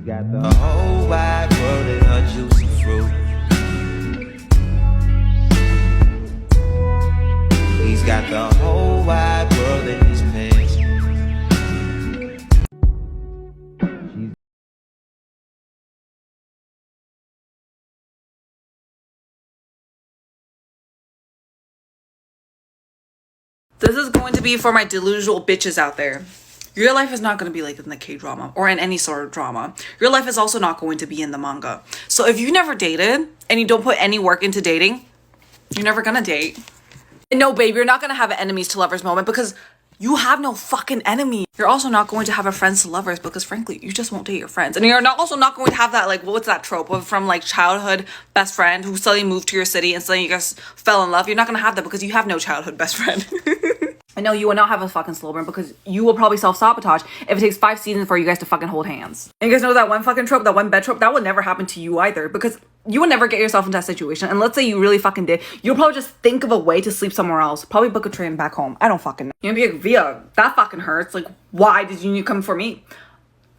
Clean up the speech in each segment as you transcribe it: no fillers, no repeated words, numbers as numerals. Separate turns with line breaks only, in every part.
got the whole wide world in her juicy fruit. He's got the whole wide world in his pants.
This is going to be for my delusional bitches out there. Your life is not going to be like in the K-drama or in any sort of drama. Your life is also not going to be in the manga. So if you've never dated and you don't put any work into dating, you're never going to date. And no, babe, you're not going to have an enemies to lovers moment because you have no fucking enemy. You're also not going to have a friends to lovers because frankly, you just won't date your friends. And you're also not going to have that, like, what's that trope from like childhood best friend who suddenly moved to your city and suddenly you guys fell in love. You're not going to have that because you have no childhood best friend. I know you will not have a fucking slow burn because you will probably self-sabotage if it takes 5 seasons for you guys to fucking hold hands. And you guys know that one fucking trope, that one bed trope, that would never happen to you either because you would never get yourself into that situation. And let's say you really fucking did, you'll probably just think of a way to sleep somewhere else. Probably book a train back home. I don't fucking know. You're gonna be like, Via, that fucking hurts. Like, why did you come for me?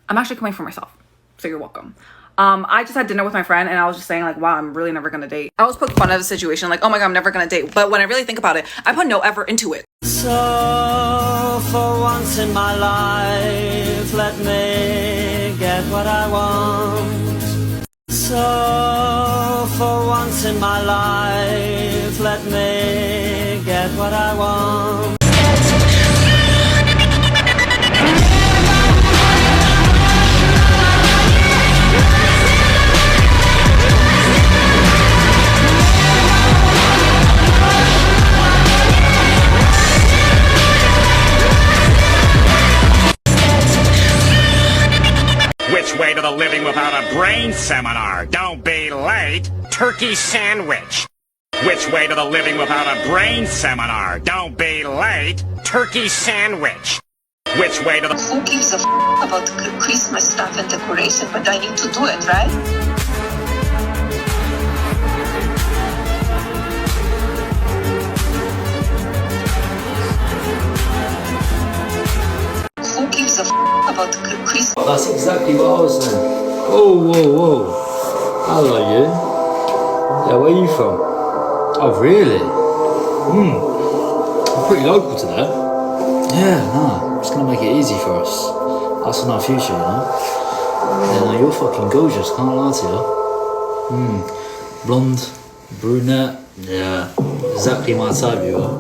I'm actually coming for myself. So you're welcome. I just had dinner with my friend and I was just saying like, wow, I'm really never gonna date. I always poke fun of the situation like, oh my god, I'm never gonna date. But when I really think about it, I put no effort into it.
So for once in my life, let me get what I want. So for once in my life, let me get what I want.
Which way to the living without a brain seminar? Don't be late. Turkey sandwich. Which way to the living without a brain seminar? Don't be late. Turkey sandwich. Which way to the...
Who gives a about Christmas stuff and decoration, but I need to do it, right? Who gives a about Christmas?
Oh, that's exactly what I was saying. Whoa, whoa, whoa. Hello, you. Yeah, where are you from? Oh, really? I'm pretty local to that. Yeah, no, it's gonna make it easy for us. Us and our future, you know? Yeah, no, you're fucking gorgeous, can't lie to you. Blonde, brunette, yeah, exactly my type you are.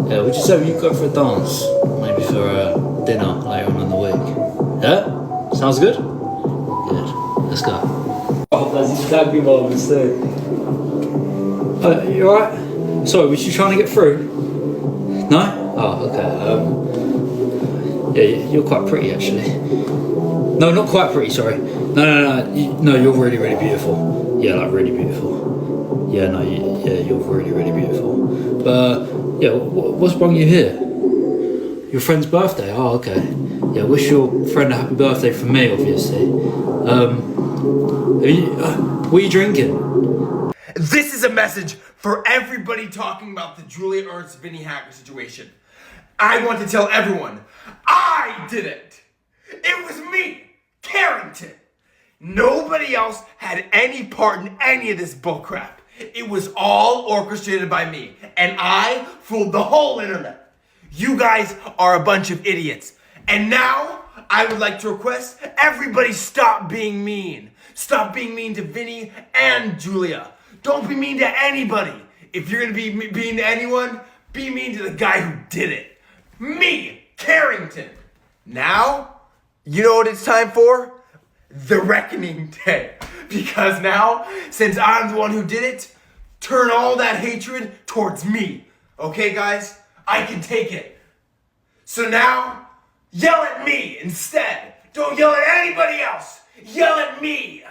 Yeah, would you say we go for a dance? Maybe for dinner later on in the week. Yeah? Sounds good? Good. Let's go. Oh, that's exactly what I was saying. You alright? Sorry, was you trying to get through? No? Oh, okay. Yeah, you're quite pretty actually. No, not quite pretty, sorry. No, you're really, really beautiful. Yeah, like really beautiful. Yeah, no, you're really, really beautiful. But, yeah, what's brought you here? Your friend's birthday? Oh, okay. Yeah, wish your friend a happy birthday from me, obviously. What are you drinking?
This is a message for everybody talking about the Julia Ernst Vinny Hacker situation. I want to tell everyone, I did it. It was me, Carrington. Nobody else had any part in any of this bullcrap. It was all orchestrated by me, and I fooled the whole internet. You guys are a bunch of idiots. And now, I would like to request everybody stop being mean. Stop being mean to Vinny and Julia. Don't be mean to anybody. If you're gonna be mean to anyone, be mean to the guy who did it. Me, Carrington. Now, you know what it's time for? The Reckoning Day. Because now, since I'm the one who did it, turn all that hatred towards me. Okay, guys? I can take it. So now, yell at me instead. Don't yell at anybody else. Yell at me.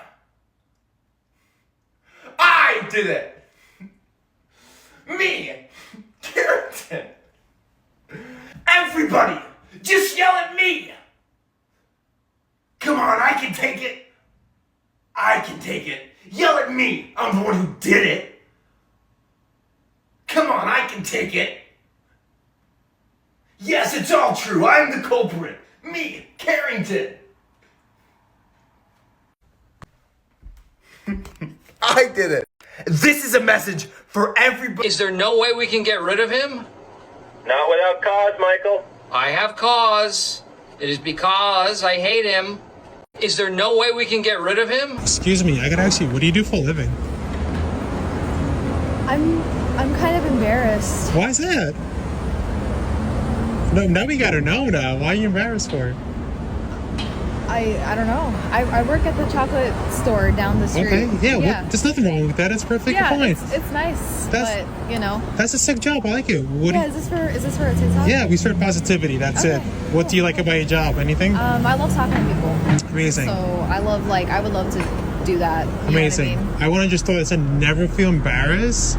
I did it. Me, Carrington. Everybody, just yell at me. Come on, I can take it. I can take it. Yell at me. I'm the one who did it. Come on, I can take it. Yes, it's all true. I'm the culprit. Me, Carrington. I did it. This is a message for everybody.
Is there no way we can get rid of him?
Not without cause, Michael.
I have cause. It is because I hate him. Is there no way we can get rid of him?
Excuse me, I gotta ask you, what do you do for a living?
I'm kind of embarrassed.
Why is that? No, now we gotta know now. Why are you embarrassed for it?
I don't know. I work at the chocolate store down the street.
Okay, yeah, what, there's nothing wrong with that. It's perfectly fine.
It's nice, but you know.
That's a sick job. I like it.
Is this for a TikTok?
Yeah, we spread positivity. That's it. What do you like about your job? Anything?
I love talking to people.
Amazing.
So I would love to do that.
Amazing. I want to just throw this in. Never feel embarrassed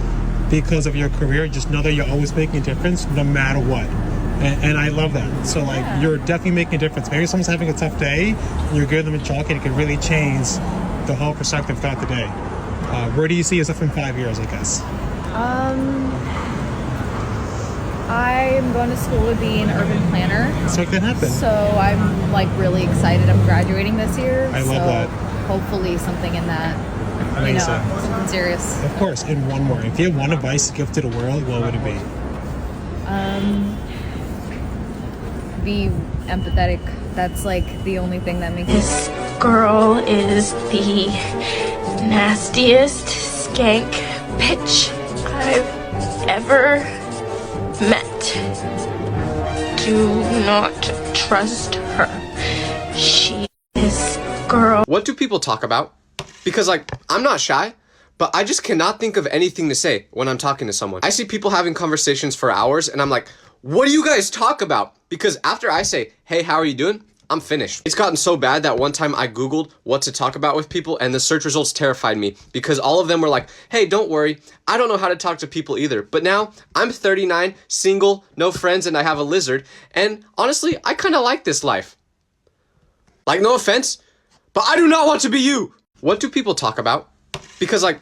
because of your career. Just know that you're always making a difference, no matter what. And I love that. So like, you're definitely making a difference. Maybe someone's having a tough day, and you're giving them a chocolate. It can really change the whole perspective throughout the day. Where do you see yourself in 5 years, I guess?
I'm going to school to be an urban planner.
Let's make that happen.
So I'm like really excited. I'm graduating this year.
I love that.
Hopefully something in that.
Amazing.
Something serious.
Of course. And one more. If you had one advice to give to the world, what would it be?
Be empathetic. That's like the only thing that makes
This girl is the nastiest skank bitch I've ever met. Do not trust her. She is girl.
What do people talk about? Because like, I'm not shy, but I just cannot think of anything to say when I'm talking to someone. I see people having conversations for hours and I'm like, what do you guys talk about? Because after I say, hey, how are you doing? I'm finished. It's gotten so bad that one time I Googled what to talk about with people and the search results terrified me because all of them were like, hey, don't worry. I don't know how to talk to people either. But now I'm 39, single, no friends, and I have a lizard. And honestly, I kind of like this life. Like, no offense, but I do not want to be you. What do people talk about? Because like,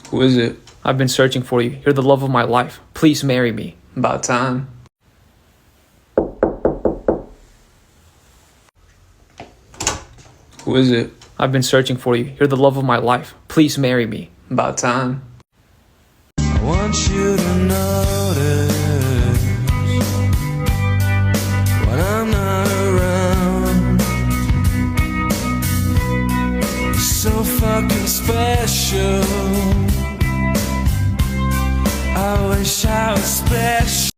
Who is it? I've been searching for you. You're the love of my life. Please marry me. About time. Who is it? I've been searching for you. You're the love of my life. Please marry me. About time.
I want you to notice when I'm not around. You're so fucking special. I wish I was special.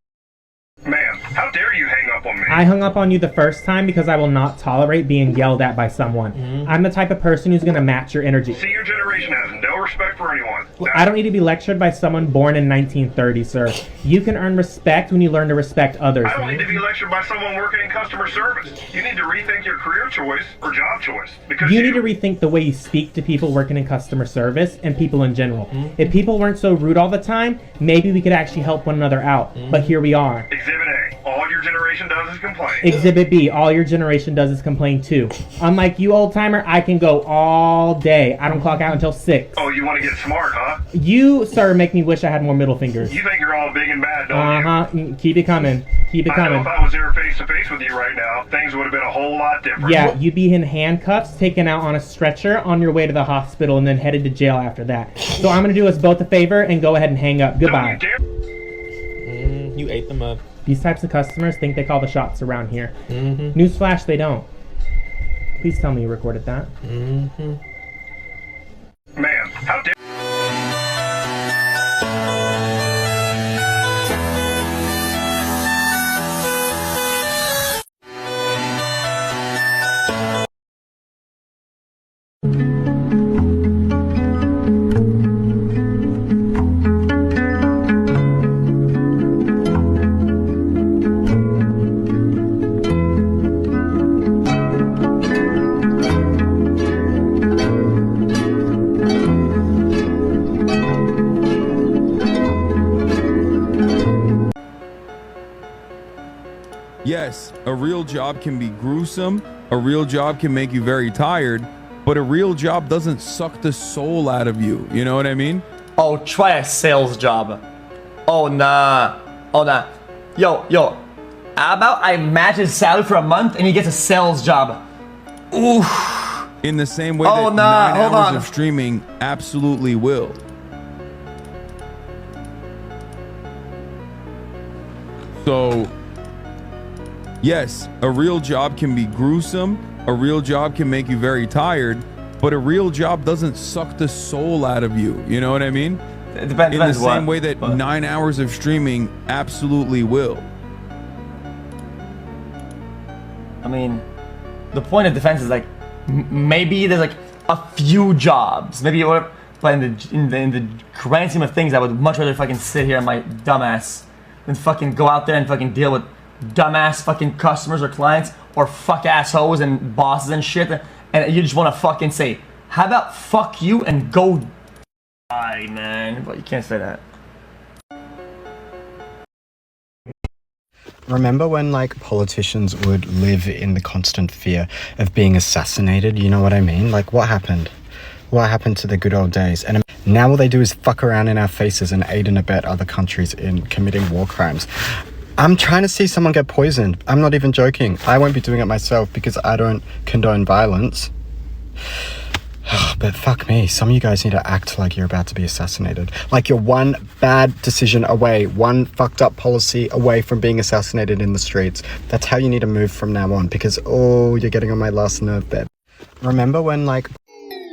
Ma'am, how dare you hang up on me?
I hung up on you the first time because I will not tolerate being yelled at by someone. I'm the type of person who's going to match your energy.
See, your generation has no respect for anyone.
I don't need to be lectured by someone born in 1930, sir. You can earn respect when you learn to respect others.
I don't need to be lectured by someone working in customer service. You need to rethink your career choice or job choice. Because
You need to rethink the way you speak to people working in customer service and people in general. If people weren't so rude all the time, maybe we could actually help one another out. But here we are.
Exhibit A, all your generation does is complain.
Exhibit B, all your generation does is complain too. Unlike you, old timer, I can go all day. I don't clock out until 6.
Oh, you want to get smart, huh?
You, sir, make me wish I had more middle fingers.
You think you're all big and bad, don't you?
Keep it coming. Keep it
I know
coming.
if I was there face to face with you right now, things would have been a whole lot different.
Yeah, you'd be in handcuffs, taken out on a stretcher on your way to the hospital, and then headed to jail after that. So I'm going to do us both a favor and go ahead and hang up. Goodbye.
You ate them up.
These types of customers think they call the shots around here. Newsflash, they don't. Please tell me you recorded that.
Ma'am, how dare...
Yes, a real job can be gruesome, a real job can make you very tired, but a real job doesn't suck the soul out of you. You know what I mean?
Oh, try a sales job. Oh, nah. Oh, nah. Yo, How about I match his salary for a month and he gets a sales job? Ooh.
In the same way
Oh,
that
nah,
9
hold
hours
on.
of streaming absolutely will. So, yes, a real job can be gruesome. A real job can make you very tired, but a real job doesn't suck the soul out of you. You know what I mean?
It depends.
In the same way that 9 hours of streaming absolutely will.
I mean, the point of defense is like maybe there's like a few jobs, maybe, or but in the grand scheme of things, I would much rather fucking sit here on my dumbass than fucking go out there and fucking deal with dumbass fucking customers or clients or fuck assholes and bosses and shit, and you just want to fucking say, how about fuck you and go die, man? But you can't say that.
Remember when, like, politicians would live in the constant fear of being assassinated? You know what I mean? Like, what happened? What happened to the good old days? And now all they do is fuck around in our faces and aid and abet other countries in committing war crimes. I'm trying to see someone get poisoned. I'm not even joking. I won't be doing it myself because I don't condone violence. But fuck me, some of you guys need to act like you're about to be assassinated. Like you're one bad decision away, one fucked up policy away from being assassinated in the streets. That's how you need to move from now on, because, oh, you're getting on my last nerve there. Remember when, like...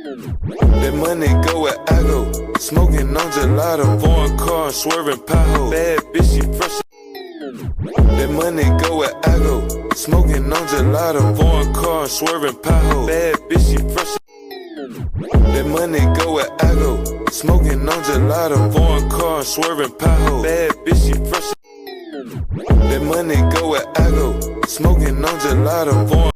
That money go where I go. Smoking on gelato, foreign car, swerving pothole. Bad bitch, she fresh. That money go where I go. Smoking on gelato, foreign car, swerving pothole. Bad bitch, she fresh. That money go where I go. Smoking on gelato, foreign car, swerving pothole. Bad bitch, she fresh. That money go where I go. Smoking on gelato, foreign.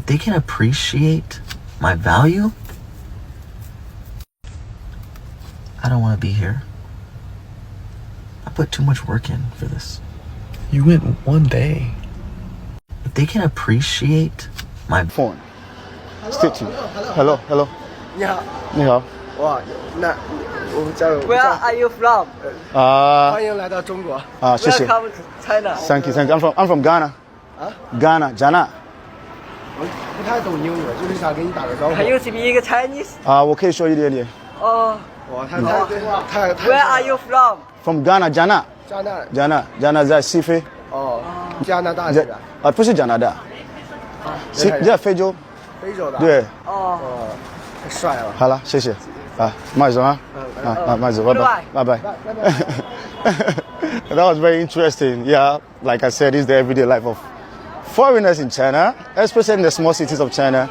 They can appreciate my value. I don't want to be here. I put too much work in for this.
You went one day.
If they can appreciate my
phone. Stitching. Hello, hello.
你好。
你好。
哇，那我们加入。Where are you from? 欢迎来到中国。
谢谢。
Welcome to China.
Thank you, thank you. I'm from Ghana. Ghana, Ghana.
我不太懂英语，就是想跟你打个招呼。Can you speak Chinese?
我可以说一点点。
哦。哇，太。Where are you from?
From Ghana, Ghana. Ghana 在西非。
哦，加拿大这边。
不是加拿大。在非洲。
非洲的。
对。
哦。太帅了。
好了，谢谢。慢走啊。慢走，拜拜，拜拜。That was very interesting. Yeah, like I said, it's the everyday life of foreigners in China, especially in the small cities of China.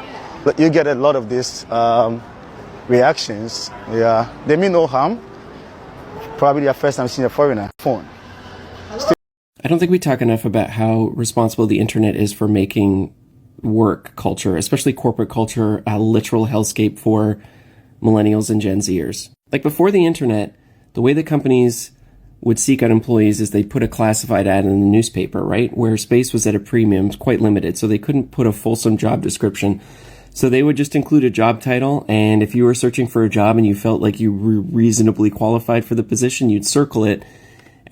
You get a lot of these reactions. Yeah, they mean no harm. Probably their first time seeing a foreigner. Phone.
I don't think we talk enough about how responsible the internet is for making work culture, especially corporate culture, a literal hellscape for millennials and Gen Zers. Like before the internet, the way that companies would seek out employees is they put a classified ad in the newspaper, right? Where space was at a premium, quite limited, so they couldn't put a fulsome job description. So they would just include a job title, and if you were searching for a job and you felt like you were reasonably qualified for the position, you'd circle it,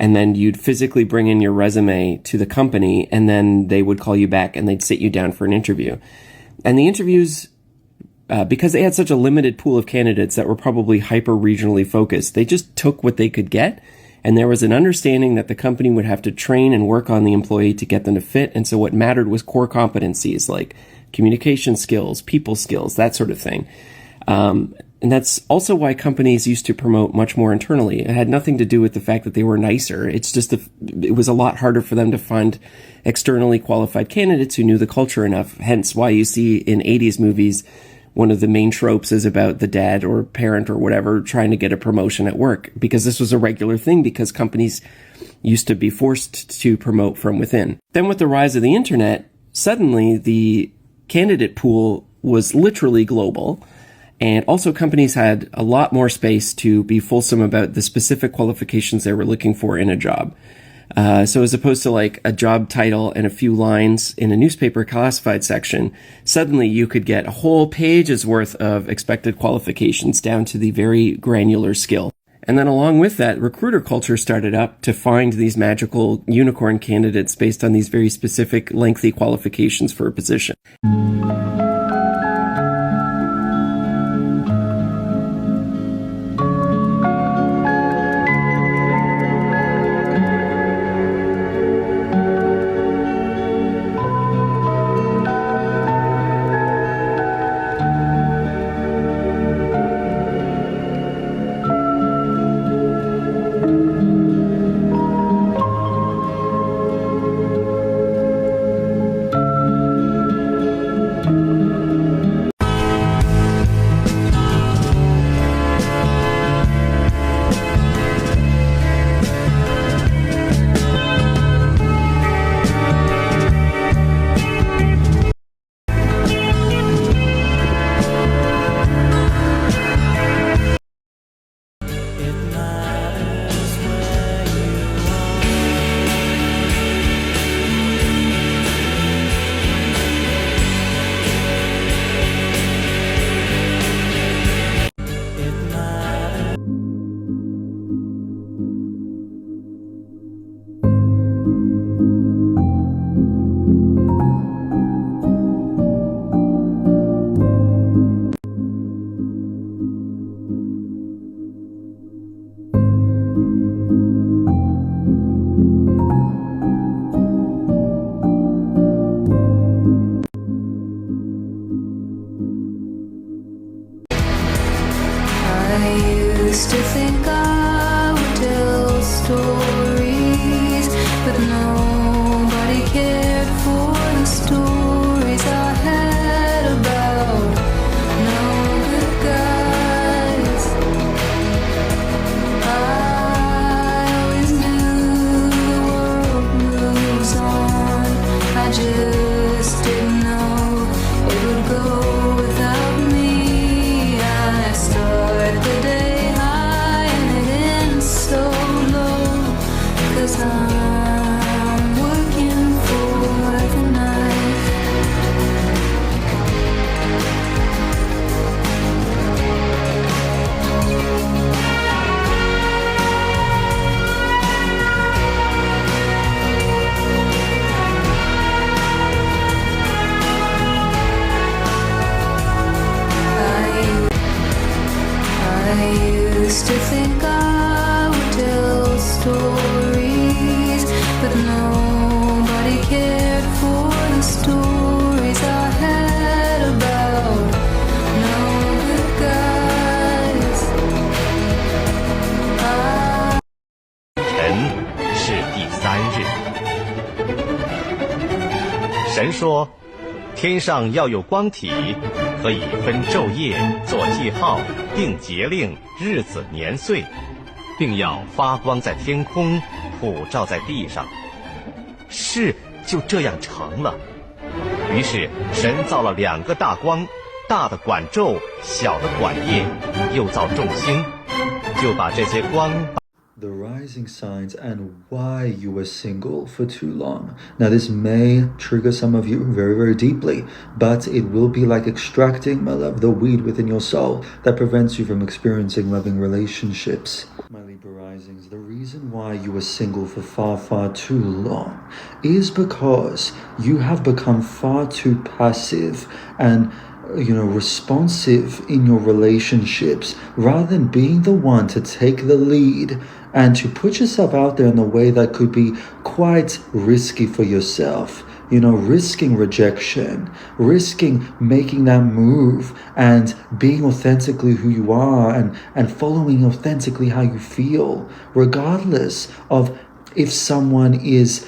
And then you'd physically bring in your resume to the company, and then they would call you back and they'd sit you down for an interview. And the interviews, because they had such a limited pool of candidates that were probably hyper regionally focused, they just took what they could get. And there was an understanding that the company would have to train and work on the employee to get them to fit. And so what mattered was core competencies like communication skills, people skills, that sort of thing. And that's also why companies used to promote much more internally. It had nothing to do with the fact that they were nicer. It's just it was a lot harder for them to find externally qualified candidates who knew the culture enough. Hence why you see in 80s movies, one of the main tropes is about the dad or parent or whatever trying to get a promotion at work, because this was a regular thing because companies used to be forced to promote from within. Then with the rise of the internet, suddenly the candidate pool was literally global. And also companies had a lot more space to be fulsome about the specific qualifications they were looking for in a job. So as opposed to like a job title and a few lines in a newspaper classified section, suddenly you could get a whole page's worth of expected qualifications down to the very granular skill. And then along with that, recruiter culture started up to find these magical unicorn candidates based on these very specific lengthy qualifications for a position.
used to think I would tell stories, but nobody cared for the stories I had about no good guys. I always knew the world moves on. I just didn't know it would go without me. I start the day high and it ends so low, 'cause I'm working for the night. I used to think I would tell stories, but nobody cared for the stories I had about no good guys.
晨是第3日。神说，天上要有光体，可以分昼夜，做记号，定节令，日子年岁，并要发光在天空，普照在地上。事就这样成了。于是神造了2个大光，大的管昼，小的管夜，又造众星，就把这些光。
the rising signs and why you were single for too long. Now, this may trigger some of you very, very deeply, but it will be like extracting, my love, the weed within your soul that prevents you from experiencing loving relationships. My Libra risings, the reason why you were single for far, far too long is because you have become far too passive and responsive in your relationships rather than being the one to take the lead and to put yourself out there in a way that could be quite risky for yourself. Risking rejection, risking making that move and being authentically who you are and following authentically how you feel, regardless of if someone is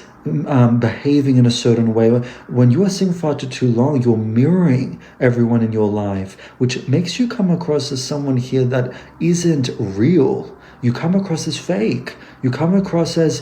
behaving in a certain way. When you are single for too long, you're mirroring everyone in your life, which makes you come across as someone here that isn't real. You come across as fake. You come across as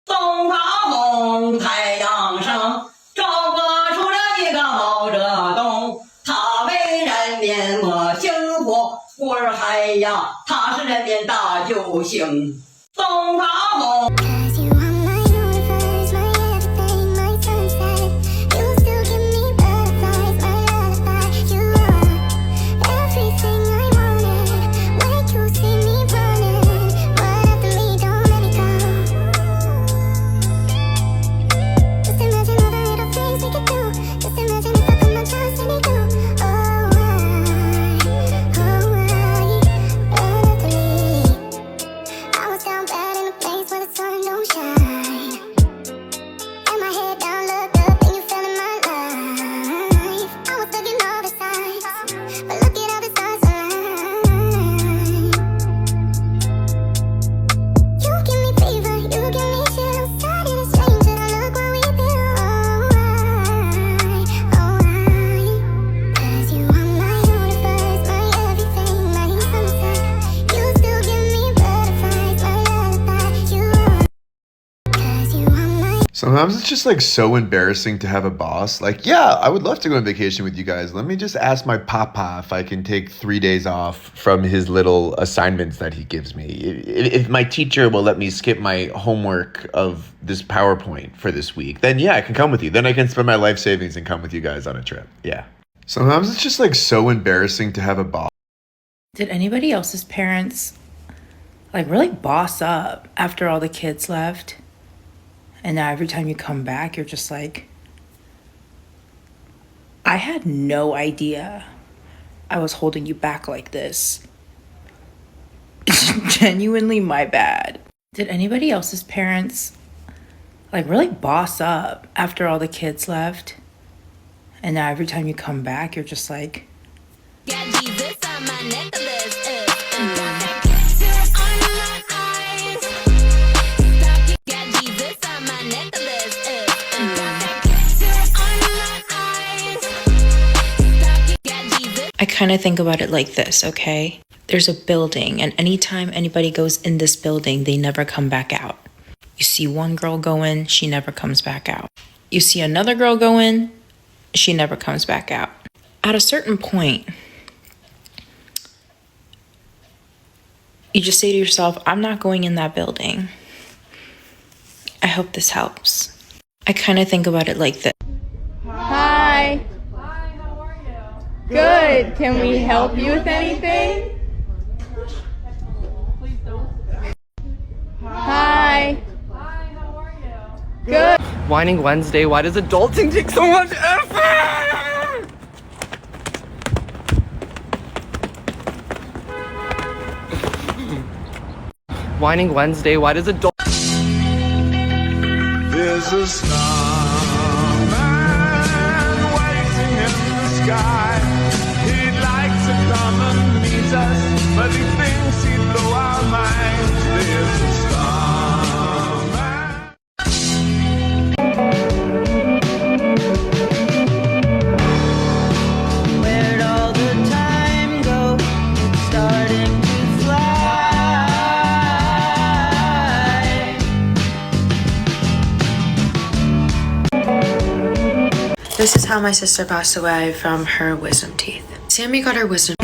东方红，太阳升，照射出了一个毛泽东。他为人民谋幸福，呼儿海洋，他是人民大救星。东方红。
Sometimes it's just like so embarrassing to have a boss. Like, yeah, I would love to go on vacation with you guys. Let me just ask my papa if I can take 3 days off from his little assignments that he gives me. If my teacher will let me skip my homework of this PowerPoint for this week, then yeah, I can come with you. Then I can spend my life savings and come with you guys on a trip. Yeah. Sometimes it's just like so embarrassing to have a boss.
Did anybody else's parents really boss up after all the kids left? And now every time you come back, you're just like, I had no idea I was holding you back like this. It's genuinely my bad. Did anybody else's parents really boss up after all the kids left? And now every time you come back, you're just like, got Jesus on my necklace. I kind of think about it like this, okay? There's a building, and anytime anybody goes in this building, they never come back out. You see one girl go in, she never comes back out. You see another girl go in, she never comes back out. At a certain point, you just say to yourself, I'm not going in that building. I hope this helps. I kind of think about it like this.
Hi. Good. Can we help you with anything? Hi. Good.
Whining Wednesday, why does adulting take so much effort? Whining Wednesday, why does adult...
There's a starman waiting in the sky. He'd like to come and meet us, but he thinks he'd blow our minds.
This is how my sister passed away from her wisdom teeth. Sammy got her wisdom.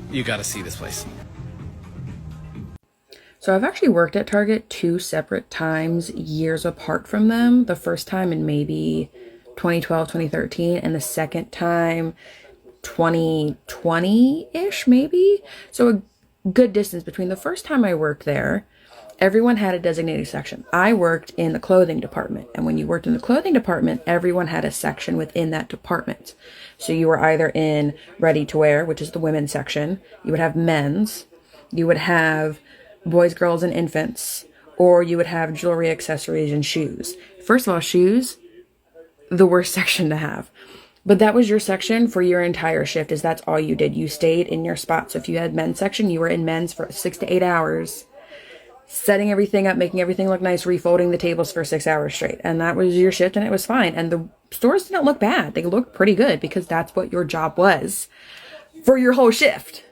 You gotta see this place.
So I've actually worked at Target 2 separate times, years apart from them. The first time in maybe 2012, 2013, and the second time 2020-ish maybe. So a good distance between the first time I worked there. Everyone had a designated section. I worked in the clothing department. And when you worked in the clothing department, everyone had a section within that department. So you were either in ready to wear, which is the women's section. You would have men's. You would have boys, girls, and infants. Or you would have jewelry, accessories, and shoes. First of all, shoes, the worst section to have. But that was your section for your entire shift, is that's all you did. You stayed in your spot. So if you had men's section, you were in men's for 6 to 8 hours. Setting everything up, making everything look nice, refolding the tables for 6 hours straight. And that was your shift, and it was fine. And the stores didn't look bad. They looked pretty good because that's what your job was for your whole shift.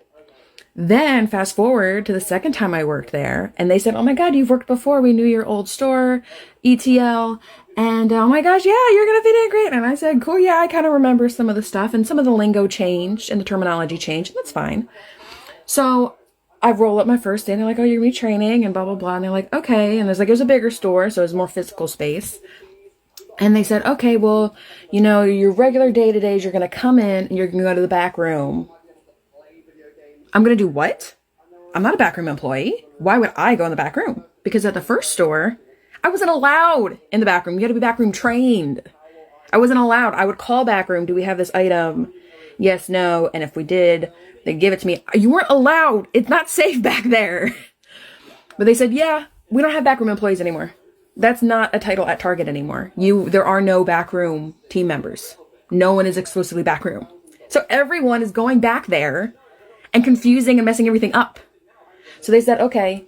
Then fast forward to the second time I worked there, and they said, oh my God, you've worked before. We knew your old store, ETL. And oh my gosh, yeah, you're going to fit in great. And I said, cool, yeah, I kind of remember some of the stuff, and some of the lingo changed and the terminology changed, and that's fine. So I roll up my first day, and they're like, oh, you're going to be training and blah, blah, blah. And they're like, okay. And there's like, it was a bigger store, so it was more physical space. And they said, okay, well, you know, your regular day-to-days, you're going to come in and you're going to go to the back room. I'm going to do what? I'm not a backroom employee. Why would I go in the back room? Because at the first store, I wasn't allowed in the back room. You had to be backroom trained. I wasn't allowed. I would call back room. Do we have this item? Yes, no. And if we did, they'd give it to me. You weren't allowed. It's not safe back there. But they said, yeah, we don't have backroom employees anymore. That's not a title at Target anymore. There are no backroom team members. No one is exclusively backroom. So everyone is going back there and confusing and messing everything up. So they said, okay,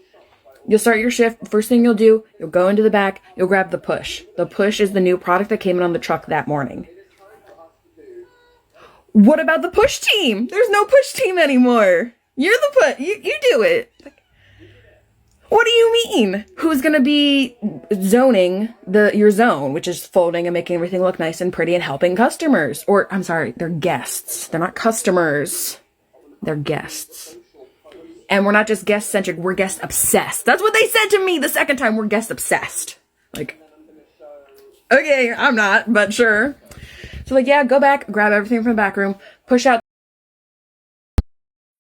you'll start your shift. First thing you'll do, you'll go into the back, you'll grab the push. The push is the new product that came in on the truck that morning. What about the push team? There's no push team anymore. You're the push. You do it. What do you mean? Who's going to be zoning your zone, which is folding and making everything look nice and pretty and helping customers? Or, I'm sorry, they're guests. They're not customers. They're guests. And we're not just guest-centric, we're guest-obsessed. That's what they said to me the second time. We're guest-obsessed. Like, okay, I'm not, but sure. So like, yeah, go back, grab everything from the back room, push out.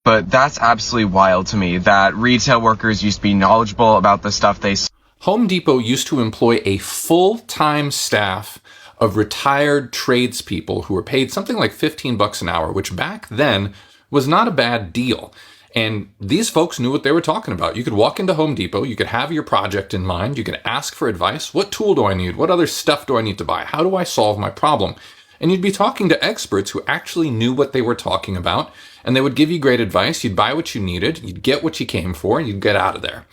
But that's absolutely wild to me that retail workers used to be knowledgeable about the stuff they...
Home Depot used to employ a full-time staff of retired tradespeople who were paid something like $15 an hour, which back then was not a bad deal. And these folks knew what they were talking about. You could walk into Home Depot, you could have your project in mind, you could ask for advice. What tool do I need? What other stuff do I need to buy? How do I solve my problem? And you'd be talking to experts who actually knew what they were talking about, and they would give you great advice. You'd buy what you needed, you'd get what you came for, and you'd get out of there.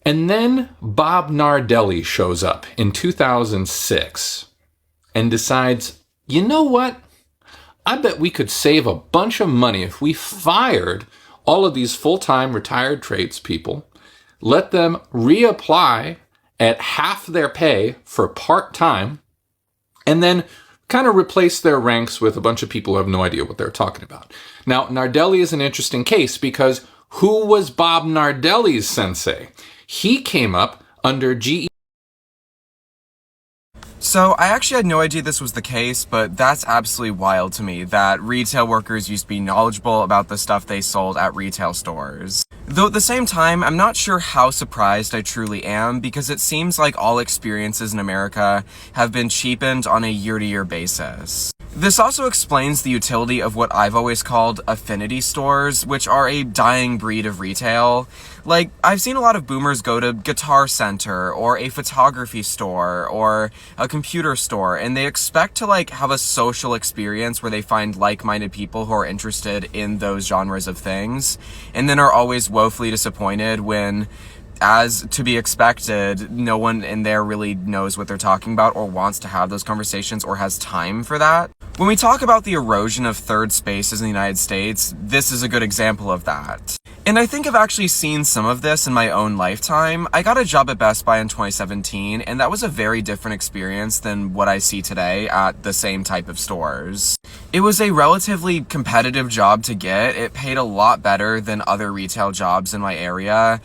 And then Bob Nardelli shows up in 2006 and decides, you know what? I bet we could save a bunch of money if we fired all of these full-time retired tradespeople, let them reapply at half their pay for part-time, and then kind of replace their ranks with a bunch of people who have no idea what they're talking about. Now, Nardelli is an interesting case because who was Bob Nardelli's sensei? He came up under GE.
So I actually had no idea this was the case, but that's absolutely wild to me that retail workers used to be knowledgeable about the stuff they sold at retail stores. Though at the same time, I'm not sure how surprised I truly am because it seems like all experiences in America have been cheapened on a year-to-year basis. This also explains the utility of what I've always called affinity stores, which are a dying breed of retail. Like, I've seen a lot of boomers go to Guitar Center, or a photography store, or a computer store, and they expect to, like, have a social experience where they find like-minded people who are interested in those genres of things, and then are always woefully disappointed when, as to be expected, no one in there really knows what they're talking about or wants to have those conversations or has time for that. When we talk about the erosion of third spaces in the United States, this is a good example of that. And I think I've actually seen some of this in my own lifetime. I got a job at Best Buy in 2017, and that was a very different experience than what I see today at the same type of stores. It was a relatively competitive job to get. It paid a lot better than other retail jobs in my area.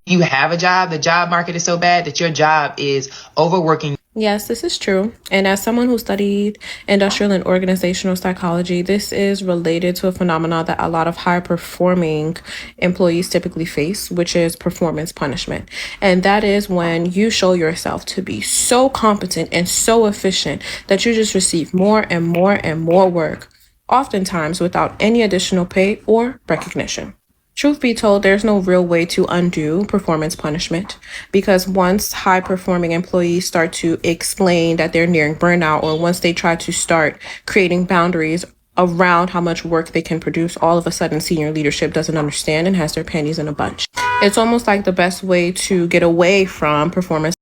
You have a job, the job market is so bad that your job is overworking.
Yes, this is true. And as someone who studied industrial and organizational psychology, this is related to a phenomenon that a lot of high-performing employees typically face, which is performance punishment. And that is when you show yourself to be so competent and so efficient that you just receive more and more and more work, oftentimes without any additional pay or recognition. Truth be told, there's no real way to undo performance punishment, because once high-performing employees start to explain that they're nearing burnout, or once they try to start creating boundaries around how much work they can produce, all of a sudden senior leadership doesn't understand and has their panties in a bunch. It's almost like the best way to get away from performance.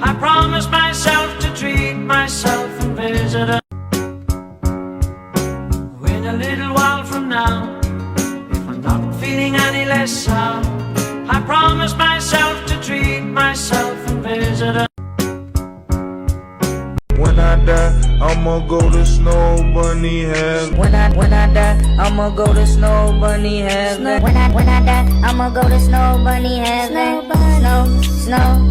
I promise myself to treat myself and visit her. In a little while from now, if I'm not feeling any less sound, I promise myself to treat myself and visit her.
When I die, I'ma go to Snow Bunny Heaven.
When I die, I'ma go to Snow Bunny Heaven. When I die, I'ma go to Snow Bunny Heaven. Snow